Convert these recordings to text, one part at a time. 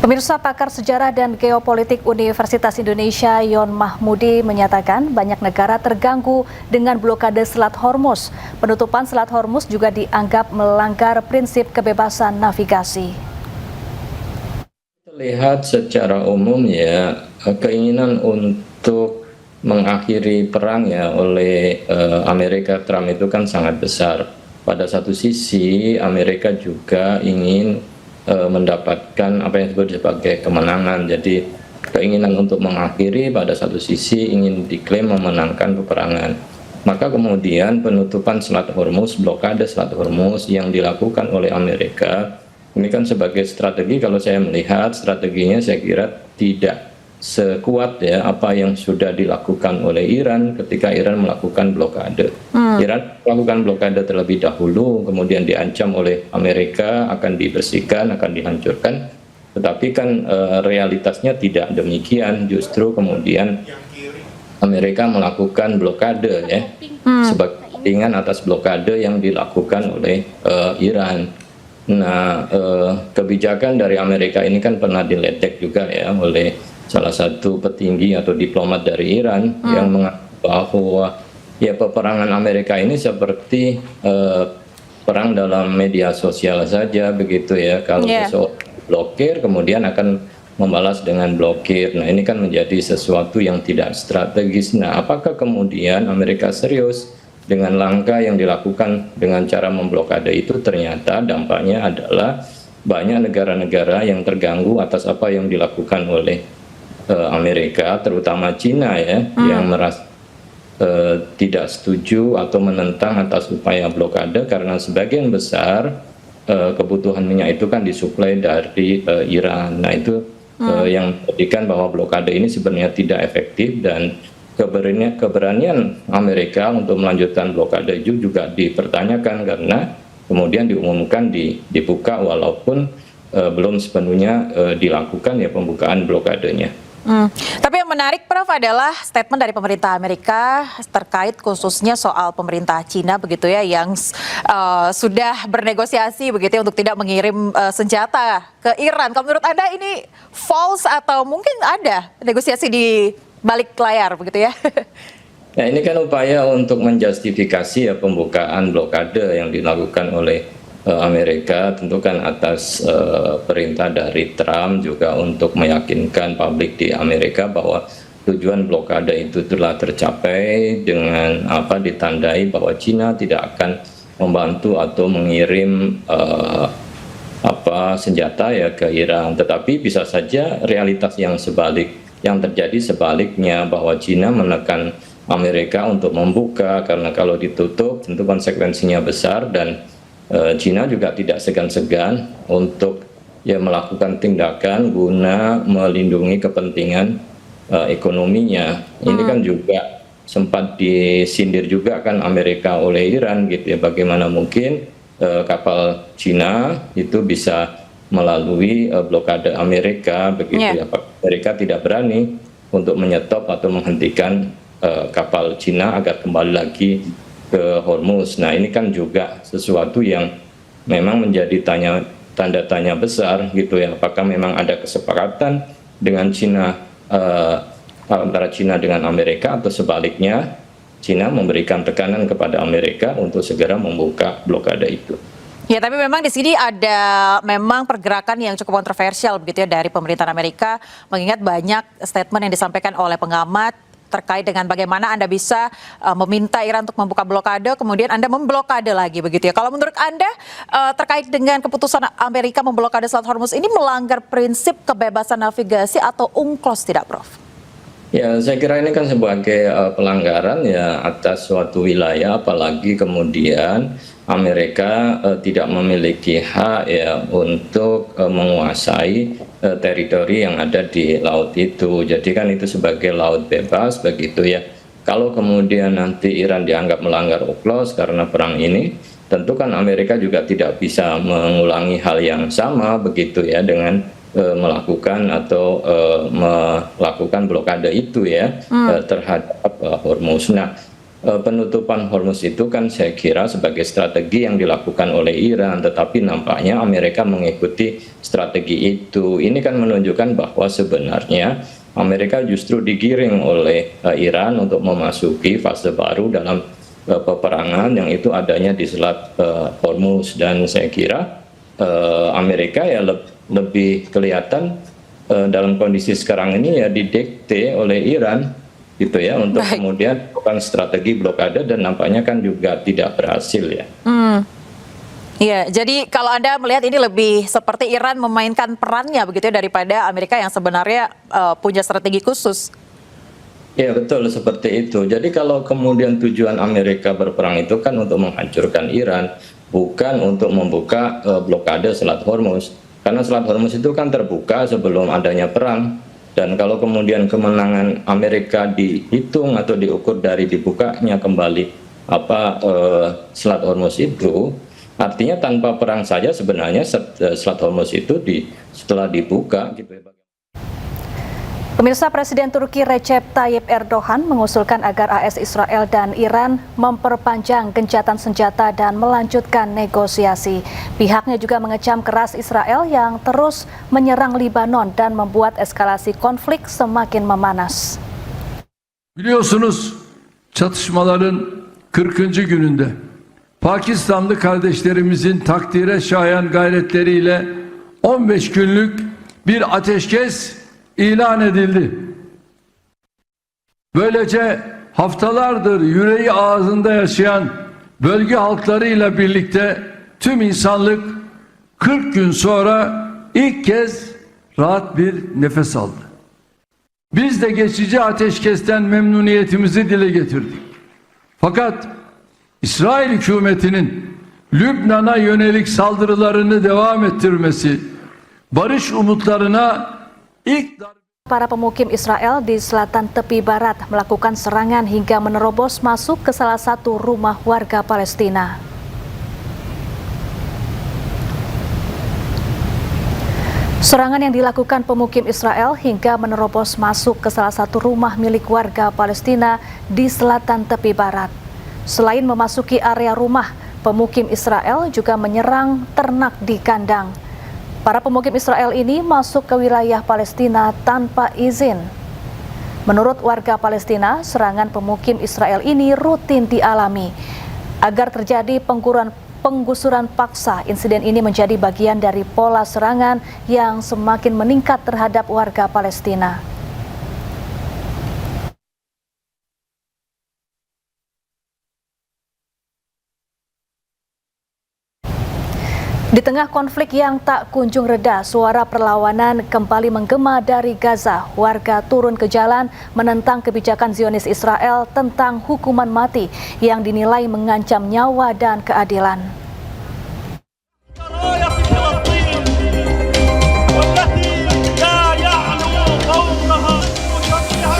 Pemirsa, pakar sejarah dan geopolitik Universitas Indonesia Yon Mahmudi menyatakan banyak negara terganggu dengan blokade Selat Hormuz. Penutupan Selat Hormuz juga dianggap melanggar prinsip kebebasan navigasi. Lihat secara umum ya, keinginan untuk mengakhiri perang ya oleh Amerika Trump itu kan sangat besar. Pada satu sisi Amerika juga ingin mendapatkan apa yang disebut sebagai kemenangan. Jadi keinginan untuk mengakhiri pada satu sisi ingin diklaim memenangkan peperangan. Maka kemudian penutupan Selat Hormuz, blokade Selat Hormuz yang dilakukan oleh Amerika ini kan sebagai strategi, kalau saya melihat strateginya saya kira tidak sekuat ya apa yang sudah dilakukan oleh Iran ketika Iran melakukan blokade. Iran melakukan blokade terlebih dahulu, kemudian diancam oleh Amerika akan dibersihkan, akan dihancurkan. Tetapi kan realitasnya tidak demikian, justru kemudian Amerika melakukan blokade ya sebagai kepentingan atas blokade yang dilakukan oleh Iran. Nah, kebijakan dari Amerika ini kan pernah diledek juga ya oleh salah satu petinggi atau diplomat dari Iran yang mengatakan bahwa ya peperangan Amerika ini seperti perang dalam media sosial saja begitu ya. Kalau blokir kemudian akan membalas dengan blokir. Nah, ini kan menjadi sesuatu yang tidak strategis. Nah, apakah kemudian Amerika serius dengan langkah yang dilakukan dengan cara memblokade itu? Ternyata dampaknya adalah banyak negara-negara yang terganggu atas apa yang dilakukan oleh Amerika, terutama Cina ya, yang merasa tidak setuju atau menentang atas upaya blokade karena sebagian besar kebutuhan minyak itu kan disuplai dari Iran. Nah, itu yang menjadikan bahwa blokade ini sebenarnya tidak efektif, dan keberanian Amerika untuk melanjutkan blokade itu juga dipertanyakan karena kemudian diumumkan dibuka walaupun belum sepenuhnya dilakukan ya pembukaan blokadenya. Tapi yang menarik, Prof, adalah statement dari pemerintah Amerika terkait khususnya soal pemerintah Cina begitu ya, yang sudah bernegosiasi begitu ya untuk tidak mengirim senjata ke Iran. Kalau menurut Anda ini false atau mungkin ada negosiasi di balik layar begitu ya? Ya, ini kan upaya untuk menjustifikasi ya pembukaan blokade yang dilakukan oleh Amerika, tentu kan atas perintah dari Trump juga untuk meyakinkan publik di Amerika bahwa tujuan blokade itu telah tercapai dengan ditandai bahwa Cina tidak akan membantu atau mengirim senjata ya ke Iran. Tetapi bisa saja realitas yang terjadi sebaliknya, bahwa Cina menekan Amerika untuk membuka, karena kalau ditutup tentu konsekuensinya besar, dan Cina juga tidak segan-segan untuk ya melakukan tindakan guna melindungi kepentingan ekonominya. Ini kan juga sempat disindir juga kan Amerika oleh Iran gitu ya, bagaimana mungkin kapal Cina itu bisa melalui blokade Amerika begitu ya. Amerika tidak berani untuk menyetop atau menghentikan kapal Cina agar kembali lagi ke Hormuz. Nah, ini kan juga sesuatu yang memang menjadi tanda tanya besar gitu ya, apakah memang ada kesepakatan dengan Cina antara Cina dengan Amerika, atau sebaliknya Cina memberikan tekanan kepada Amerika untuk segera membuka blokade itu. Ya, tapi memang di sini ada memang pergerakan yang cukup kontroversial begitu ya dari pemerintahan Amerika, mengingat banyak statement yang disampaikan oleh pengamat terkait dengan bagaimana Anda bisa meminta Iran untuk membuka blokade, kemudian Anda memblokade lagi begitu ya. Kalau menurut Anda terkait dengan keputusan Amerika memblokade Selat Hormuz ini melanggar prinsip kebebasan navigasi atau UNCLOS tidak, Prof? Ya, saya kira ini kan sebagai pelanggaran ya atas suatu wilayah, apalagi kemudian Amerika tidak memiliki hak ya untuk menguasai teritori yang ada di laut itu. Jadi kan itu sebagai laut bebas begitu ya. Kalau kemudian nanti Iran dianggap melanggar UNCLOS karena perang ini, tentu kan Amerika juga tidak bisa mengulangi hal yang sama begitu ya dengan melakukan blokade itu ya terhadap Hormuz. Nah, penutupan Hormuz itu kan saya kira sebagai strategi yang dilakukan oleh Iran, tetapi nampaknya Amerika mengikuti strategi itu. Ini kan menunjukkan bahwa sebenarnya Amerika justru digiring oleh Iran untuk memasuki fase baru dalam peperangan yang itu adanya di Selat Hormuz, dan saya kira Amerika ya lebih kelihatan dalam kondisi sekarang ini ya didikte oleh Iran gitu ya, untuk kemudian bukan strategi blokade, dan nampaknya kan juga tidak berhasil ya. Iya, jadi kalau Anda melihat ini lebih seperti Iran memainkan perannya begitu ya daripada Amerika yang sebenarnya punya strategi khusus. Ya betul, seperti itu. Jadi kalau kemudian tujuan Amerika berperang itu kan untuk menghancurkan Iran, bukan untuk membuka blokade Selat Hormuz. Karena Selat Hormuz itu kan terbuka sebelum adanya perang. Dan kalau kemudian kemenangan Amerika dihitung atau diukur dari dibukanya kembali Selat Hormuz itu, artinya tanpa perang saja sebenarnya Selat Hormuz itu setelah dibuka gitu ya. Pemirsa, Presiden Turki Recep Tayyip Erdogan mengusulkan agar AS, Israel, dan Iran memperpanjang gencatan senjata dan melanjutkan negosiasi. Pihaknya juga mengecam keras Israel yang terus menyerang Libanon dan membuat eskalasi konflik semakin memanas. Biliyorsunuz çatışmaların 40. gününde Pakistanlı kardeşlerimizin takdire şayan gayretleriyle 15 günlük bir ateşkes ilan edildi. Böylece haftalardır yüreği ağzında yaşayan bölge halklarıyla birlikte tüm insanlık 40 gün sonra ilk kez rahat bir nefes aldı. Biz de geçici ateşkesten memnuniyetimizi dile getirdik. Fakat İsrail hükümetinin Lübnan'a yönelik saldırılarını devam ettirmesi, barış umutlarına Para pemukim Israel di selatan tepi barat melakukan serangan hingga menerobos masuk ke salah satu rumah warga Palestina. Serangan yang dilakukan pemukim Israel hingga menerobos masuk ke salah satu rumah milik warga Palestina di selatan tepi barat. Selain memasuki area rumah, pemukim Israel juga menyerang ternak di kandang. Para pemukim Israel ini masuk ke wilayah Palestina tanpa izin. Menurut warga Palestina, serangan pemukim Israel ini rutin dialami. Agar terjadi penggusuran paksa, insiden ini menjadi bagian dari pola serangan yang semakin meningkat terhadap warga Palestina. Di tengah konflik yang tak kunjung reda, suara perlawanan kembali menggema dari Gaza. Warga turun ke jalan menentang kebijakan Zionis Israel tentang hukuman mati yang dinilai mengancam nyawa dan keadilan.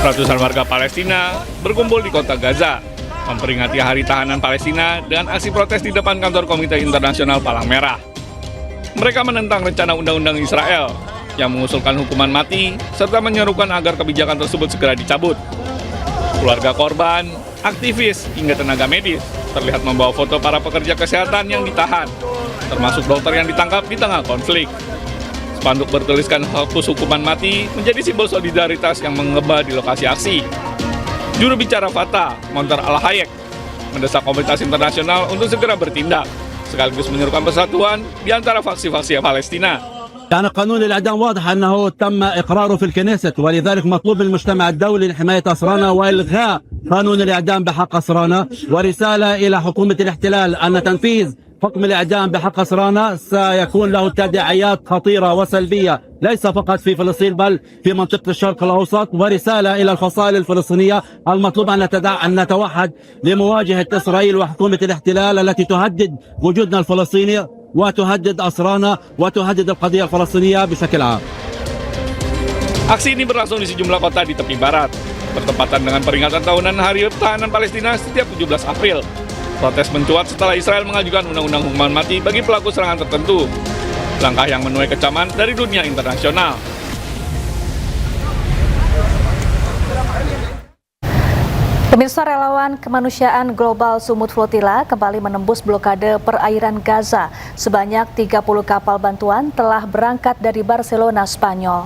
Ratusan warga Palestina berkumpul di kota Gaza, memperingati Hari Tahanan Palestina dengan aksi protes di depan kantor Komite Internasional Palang Merah. Mereka menentang rencana undang-undang Israel yang mengusulkan hukuman mati serta menyerukan agar kebijakan tersebut segera dicabut. Keluarga korban, aktivis, hingga tenaga medis terlihat membawa foto para pekerja kesehatan yang ditahan, termasuk dokter yang ditangkap di tengah konflik. Spanduk bertuliskan hapus hukuman mati menjadi simbol solidaritas yang mengeba di lokasi aksi. Juru bicara Fatah, Montar Al-Hayek, mendesak komunitas internasional untuk segera bertindak, sekaligus menyerukan persatuan di antara faksi-faksi Palestina. كان قانون الإعدام واضح أنه تم إقراره في الكنيست، ولذلك مطلوب من المجتمع الدولي لحماية أسرانا وإلغاء قانون الإعدام بحق أسرانا، ورسالة إلى حكومة الاحتلال أن تنفيذ حكم الإعدام بحق أسرانا سيكون له تداعيات خطيرة وسلبية ليس فقط في فلسطين بل في منطقة الشرق الأوسط، ورسالة إلى الفصائل الفلسطينية المطلوب أن نتوحد لمواجهة إسرائيل وحكومة الاحتلال التي تهدد وجودنا الفلسطيني وتهدد أسرانا وتهدد القضية الفلسطينية بشكل عام. Aksi ini berlangsung di sejumlah kota di tepi barat, bertepatan dengan peringatan tahunan Hari Tahanan Palestina setiap 17 April. Protes mencuat setelah Israel mengajukan undang-undang hukuman mati bagi pelaku serangan tertentu, langkah yang menuai kecaman dari dunia internasional. Pemirsa, relawan kemanusiaan Global Sumut Flotilla kembali menembus blokade perairan Gaza. Sebanyak 30 kapal bantuan telah berangkat dari Barcelona, Spanyol.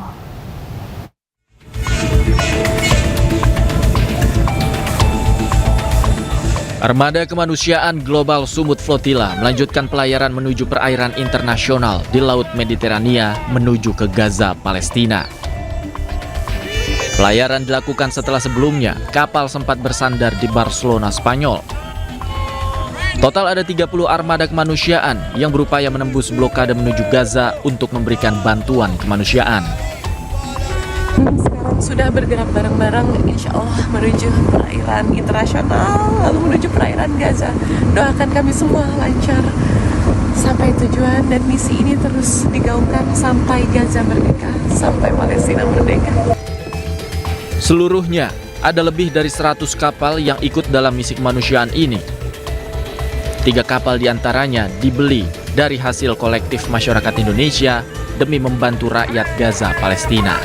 Armada Kemanusiaan Global Sumut Flotilla melanjutkan pelayaran menuju perairan internasional di Laut Mediterania menuju ke Gaza, Palestina. Pelayaran dilakukan setelah sebelumnya kapal sempat bersandar di Barcelona, Spanyol. Total ada 30 armada kemanusiaan yang berupaya menembus blokade menuju Gaza untuk memberikan bantuan kemanusiaan. Sekarang sudah bergerak bareng-bareng insya Allah menuju perairan internasional, lalu menuju perairan Gaza. Doakan kami semua lancar sampai tujuan dan misi ini terus digaungkan sampai Gaza merdeka, sampai Palestina merdeka. Seluruhnya ada lebih dari 100 kapal yang ikut dalam misi kemanusiaan ini. 3 kapal diantaranya dibeli dari hasil kolektif masyarakat Indonesia demi membantu rakyat Gaza, Palestina.